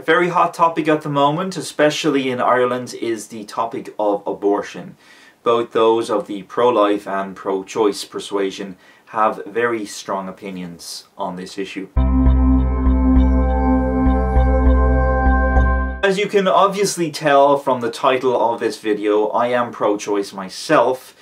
A very hot topic at the moment, especially in Ireland, is the topic of abortion. Both those of the pro-life and pro-choice persuasion have very strong opinions on this issue. As you can obviously tell from the title of this video, I am pro-choice myself.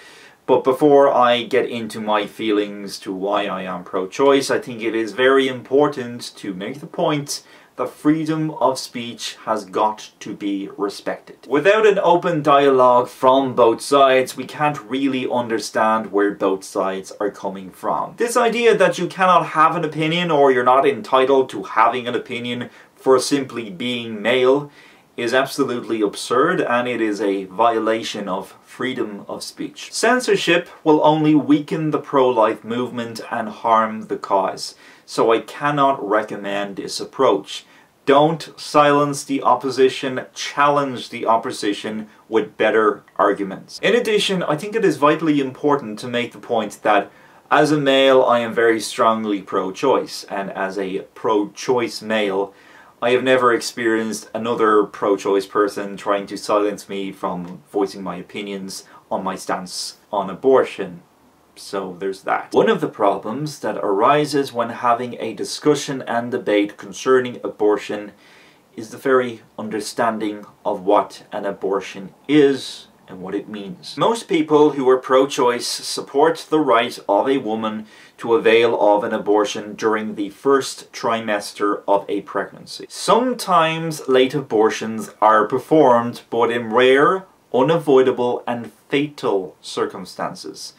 But before I get into my feelings to why I am pro-choice, I think it is very important to make the point that freedom of speech has got to be respected. Without an open dialogue from both sides, we can't really understand where both sides are coming from. This idea that you cannot have an opinion or you're not entitled to having an opinion for simply being male is absolutely absurd, and it is a violation of freedom of speech. Censorship will only weaken the pro-life movement and harm the cause, so I cannot recommend this approach. Don't silence the opposition, challenge the opposition with better arguments. In addition, I think it is vitally important to make the point that as a male I am very strongly pro-choice, and as a pro-choice male I have never experienced another pro-choice person trying to silence me from voicing my opinions on my stance on abortion. So there's that. One of the problems that arises when having a discussion and debate concerning abortion is the very understanding of what an abortion is and what it means. Most people who are pro-choice support the right of a woman to avail of an abortion during the first trimester of a pregnancy. Sometimes late abortions are performed, but in rare, unavoidable and fatal circumstances.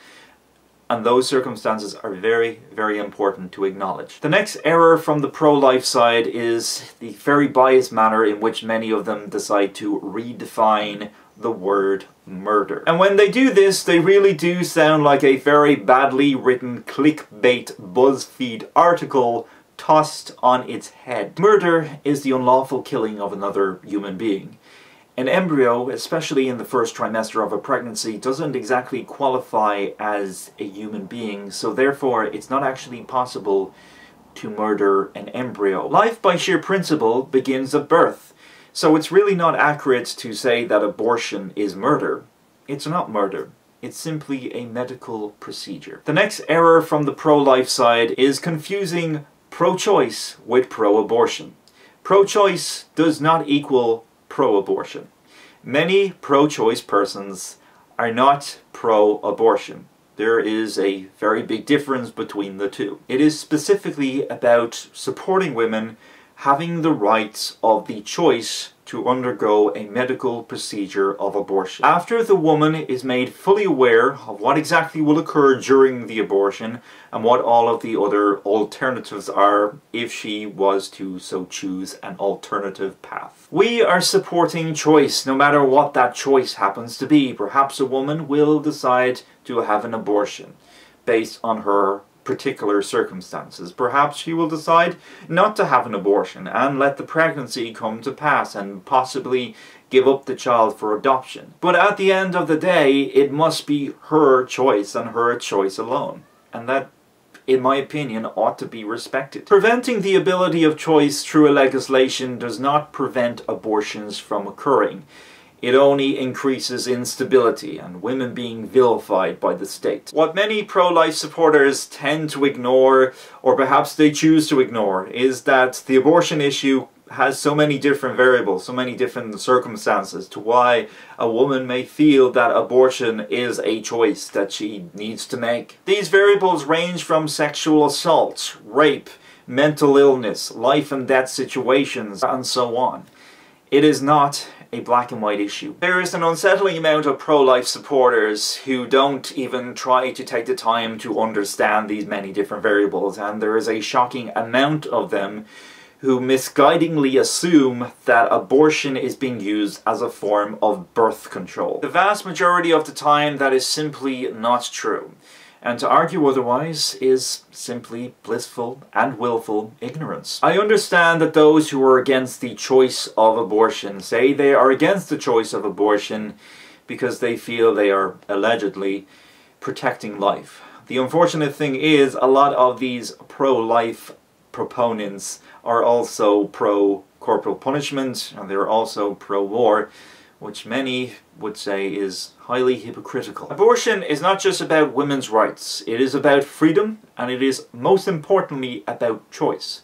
And those circumstances are very, very important to acknowledge. The next error from the pro-life side is the very biased manner in which many of them decide to redefine the word murder. And when they do this, they really do sound like a very badly written clickbait BuzzFeed article tossed on its head. Murder is the unlawful killing of another human being. An embryo, especially in the first trimester of a pregnancy, doesn't exactly qualify as a human being, so therefore it's not actually possible to murder an embryo. Life by sheer principle begins at birth. So it's really not accurate to say that abortion is murder. It's not murder. It's simply a medical procedure. The next error from the pro-life side is confusing pro-choice with pro-abortion. Pro-choice does not equal pro-abortion. Many pro-choice persons are not pro-abortion. There is a very big difference between the two. It is specifically about supporting women having the rights of the choice to undergo a medical procedure of abortion. After the woman is made fully aware of what exactly will occur during the abortion and what all of the other alternatives are if she was to so choose an alternative path. We are supporting choice, no matter what that choice happens to be. Perhaps a woman will decide to have an abortion based on her particular circumstances. Perhaps she will decide not to have an abortion and let the pregnancy come to pass and possibly give up the child for adoption. But at the end of the day, it must be her choice and her choice alone. And that, in my opinion, ought to be respected. Preventing the ability of choice through a legislation does not prevent abortions from occurring. It only increases instability and women being vilified by the state. What many pro-life supporters tend to ignore, or perhaps they choose to ignore, is that the abortion issue has so many different variables, so many different circumstances to why a woman may feel that abortion is a choice that she needs to make. These variables range from sexual assault, rape, mental illness, life and death situations, and so on. It is not a black and white issue. There is an unsettling amount of pro-life supporters who don't even try to take the time to understand these many different variables, and there is a shocking amount of them who misguidingly assume that abortion is being used as a form of birth control. The vast majority of the time that is simply not true. And to argue otherwise is simply blissful and willful ignorance. I understand that those who are against the choice of abortion say they are against the choice of abortion because they feel they are allegedly protecting life. The unfortunate thing is a lot of these pro-life proponents are also pro-corporal punishment, and they're also pro-war, which many would say is highly hypocritical. Abortion is not just about women's rights, it is about freedom, and it is most importantly about choice.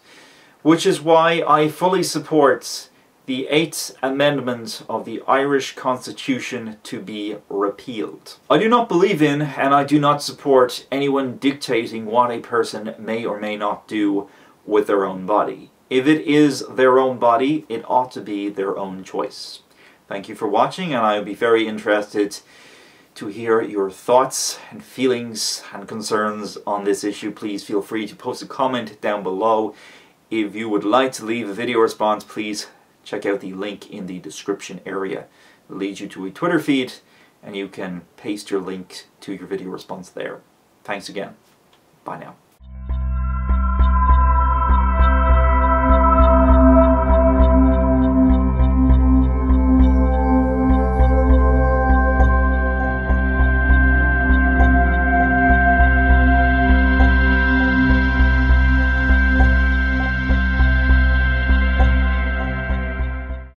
Which is why I fully support the 8th Amendment of the Irish Constitution to be repealed. I do not believe in, and I do not support anyone dictating what a person may or may not do with their own body. If it is their own body, it ought to be their own choice. Thank you for watching, and I would be very interested to hear your thoughts and feelings and concerns on this issue. Please feel free to post a comment down below. If you would like to leave a video response, please check out the link in the description area. It leads you to a Twitter feed, and you can paste your link to your video response there. Thanks again. Bye now.